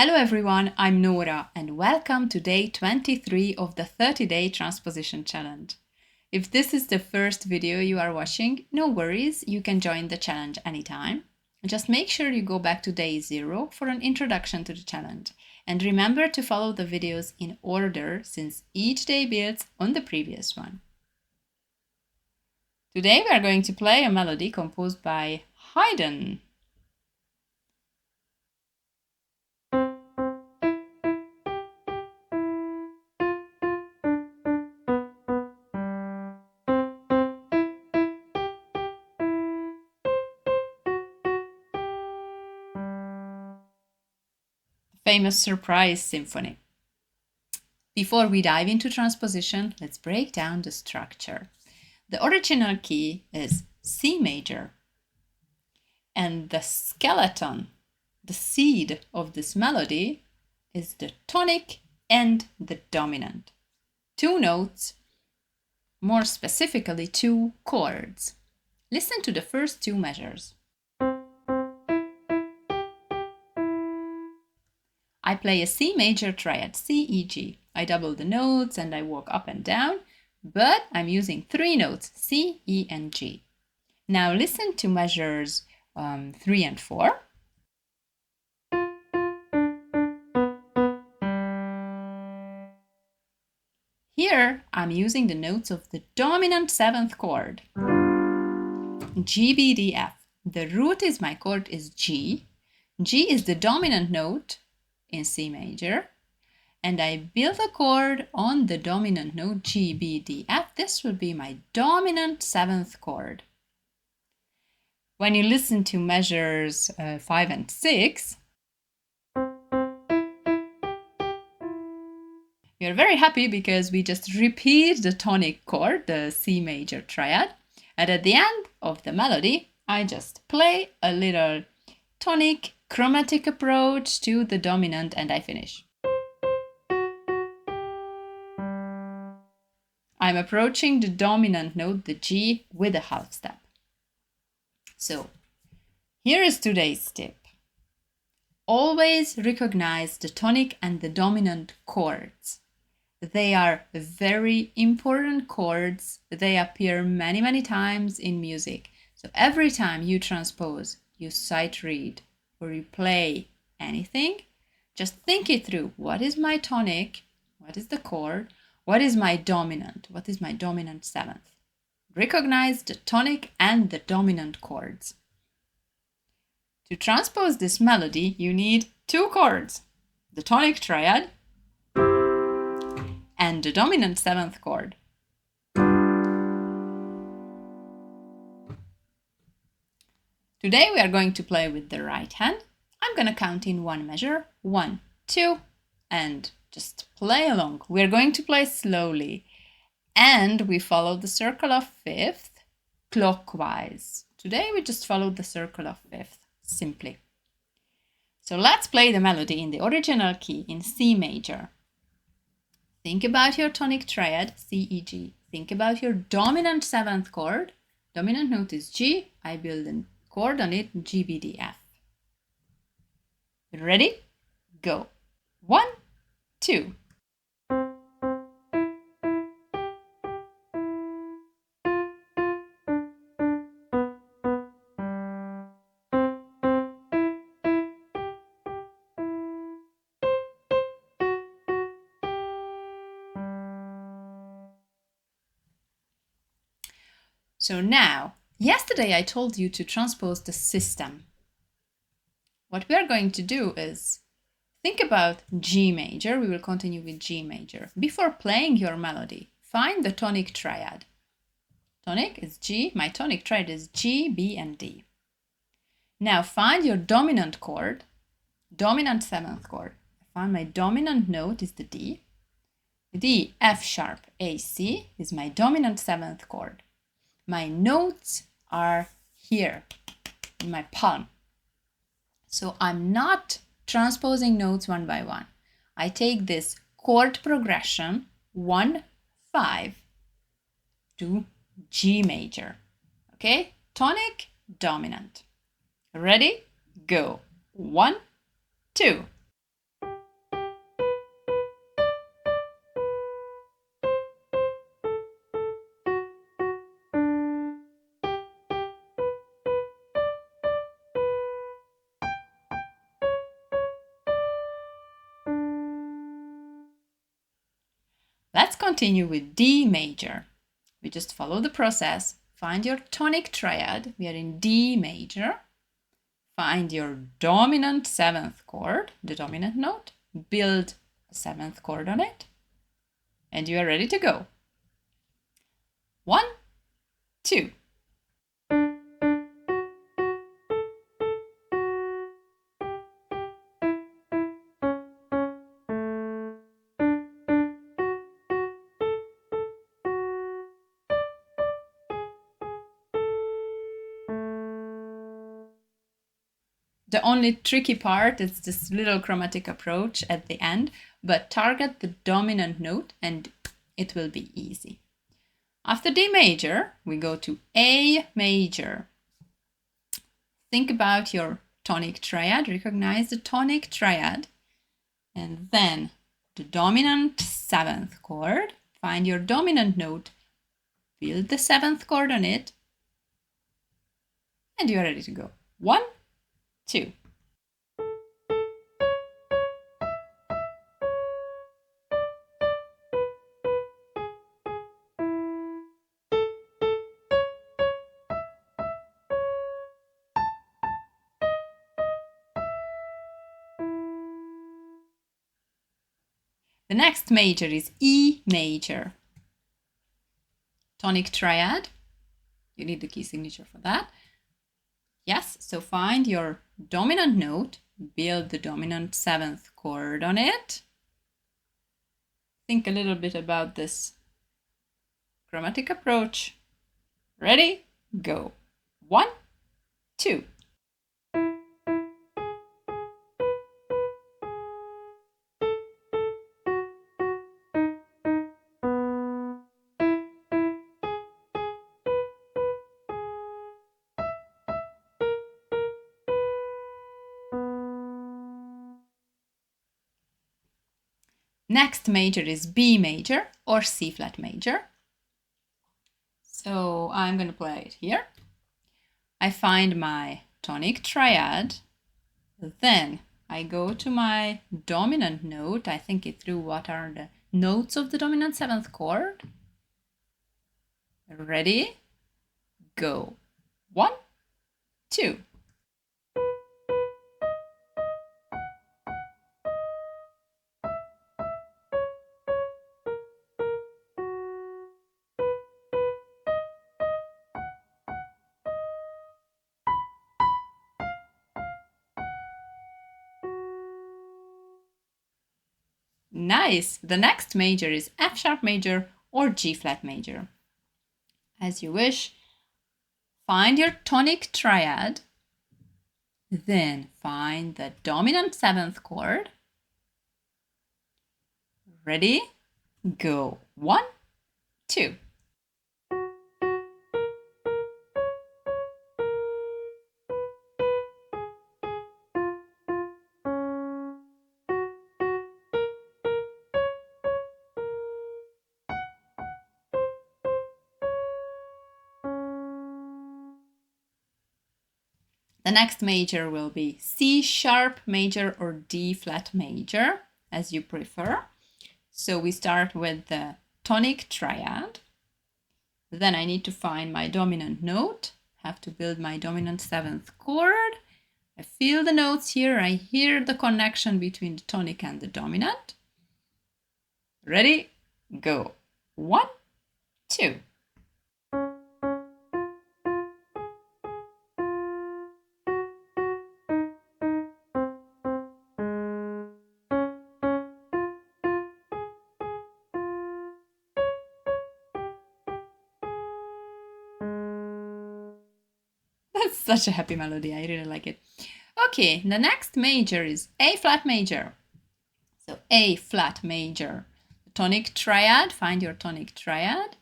Hello everyone, I'm Nora and welcome to day 23 of the 30-day transposition challenge. If this is the first video you are watching, no worries, you can join the challenge anytime. Just make sure you go back to day 0 for an introduction to the challenge. And remember to follow the videos in order since each day builds on the previous one. Today we are going to play a melody composed by Haydn. Famous surprise symphony. Before we dive into transposition, let's break down the structure. The original key is C major, and the skeleton, the seed of this melody, is the tonic and the dominant. Two notes, more specifically two chords. Listen to the first two measures. I play a C major triad, C, E, G. I double the notes and I walk up and down, but I'm using three notes, C, E, and G. Now listen to measures 3 and 4. Here I'm using the notes of the dominant 7th chord, G, B, D, F. The root is my chord is G. G is the dominant note in C major, and I build a chord on the dominant note G, B, D, F. This will be my dominant 7th chord. When you listen to measures 5 and 6, you're very happy because we just repeat the tonic chord, the C major triad, and at the end of the melody, I just play a little tonic chromatic approach to the dominant and I finish. I'm approaching the dominant note, the G, with a half step. So, here is today's tip. Always recognize the tonic and the dominant chords. They are very important chords. They appear many times in music. So every time you transpose, you sight read, or you play anything, just think it through. What is my tonic? What is the chord? What is my dominant? What is my dominant 7th? Recognize the tonic and the dominant chords. To transpose this melody, you need two chords, the tonic triad and the dominant 7th chord. Today we are going to play with the right hand. I'm going to count in one measure, 1, 2, and just play along. We're going to play slowly, and we follow the circle of 5th clockwise. Today we just follow the circle of 5th, simply. So let's play the melody in the original key in C major. Think about your tonic triad, C, E, G. Think about your dominant 7th chord. Dominant note is G. I build a chord on it, G, B, D, F. Ready? Go. 1, 2. So now, yesterday I told you to transpose the system. What we are going to do is think about G major. We will continue with G major. Before playing your melody, find the tonic triad. Tonic is G. My tonic triad is G, B, and D. Now find your dominant chord, dominant 7th chord. I found my dominant note is the D. D, F sharp, A, C is my dominant 7th chord. My notes are here in my palm. So I'm not transposing notes one by one. I take this chord progression 1, 5 to G major. Okay? Tonic, dominant. Ready? Go. 1, 2. continue with D major. We just follow the process. Find your tonic triad. We are in D major. Find your dominant 7th chord, the dominant note. Build a 7th chord on it. And you are ready to go. 1, 2. The only tricky part is this little chromatic approach at the end, but target the dominant note and it will be easy. After D major, we go to A major. Think about your tonic triad, recognize the tonic triad, and then the dominant 7th chord. Find your dominant note, build the 7th chord on it, and you're ready to go. 1, 2. The next major is E major. Tonic triad. You need the key signature for that. Yes, so find your dominant note, build the dominant 7th chord on it. Think a little bit about this chromatic approach. Ready? Go. 1, 2. Next major is B major or C flat major. So I'm going to play it here. I find my tonic triad. Then I go to my dominant note. I think it through what are the notes of the dominant 7th chord. Ready? Go. 1, 2. Nice! The next major is F sharp major or G flat major. As you wish. Find your tonic triad. Then find the dominant 7th chord. Ready? Go. 1, 2. The next major will be C sharp major or D flat major, as you prefer. So we start with the tonic triad. Then I need to find my dominant note, have to build my dominant 7th chord. I feel the notes here, I hear the connection between the tonic and the dominant. Ready? Go. 1, 2. That's such a happy melody. I really like it. Okay, the next major is A flat major. So A flat major. The tonic triad, find your tonic triad.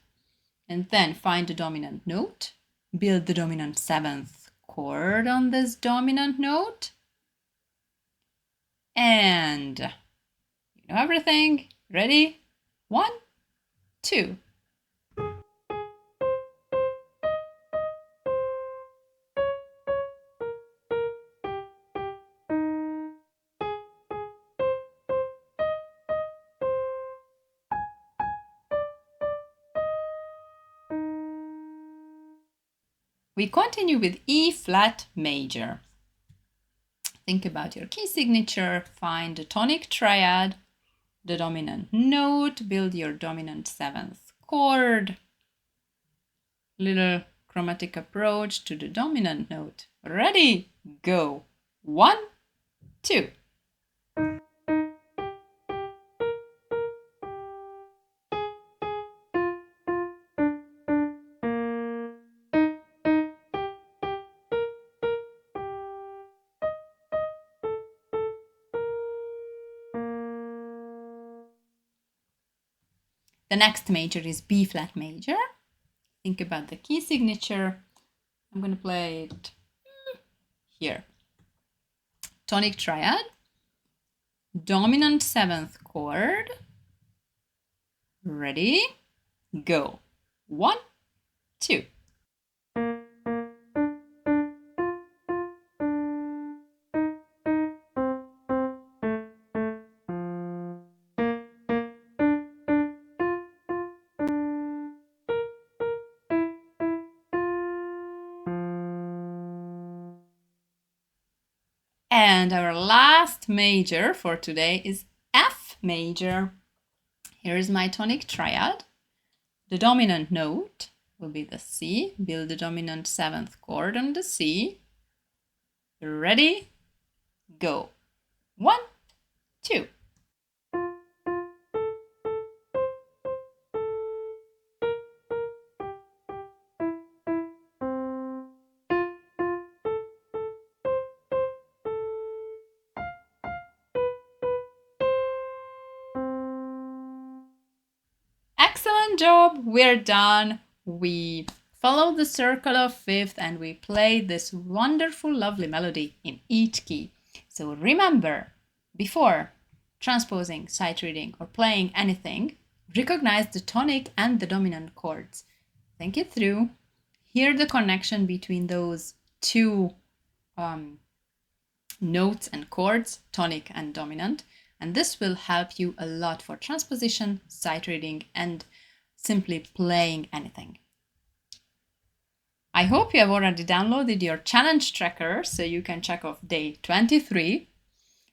And then find the dominant note. Build the dominant 7th chord on this dominant note. And you know everything. Ready? 1, 2. we continue with E flat major. Think about your key signature, find the tonic triad, the dominant note, build your dominant seventh chord. Little chromatic approach to the dominant note. Ready, go. 1, 2. The next major is B flat major. Think about the key signature. I'm going to play it here. Tonic triad, dominant seventh chord. Ready, go. 1, 2. And our last major for today is F major. Here is my tonic triad. The dominant note will be the C. Build the dominant seventh chord on the C. Ready, go. 1, 2. Excellent job, we're done. We follow the circle of fifth and we play this wonderful, lovely melody in each key. So remember, before transposing, sight reading, or playing anything, recognize the tonic and the dominant chords. Think it through, hear the connection between those two notes and chords, tonic and dominant, and this will help you a lot for transposition, sight reading, and simply playing anything. I hope you have already downloaded your challenge tracker so you can check off day 23.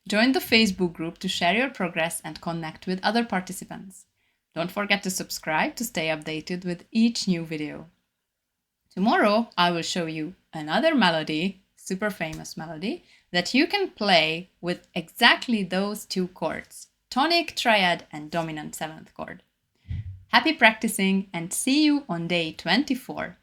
Join the Facebook group to share your progress and connect with other participants. Don't forget to subscribe to stay updated with each new video. Tomorrow I will show you another melody, super famous melody, that you can play with exactly those two chords, tonic, triad, and dominant seventh chord. Happy practicing and see you on day 24.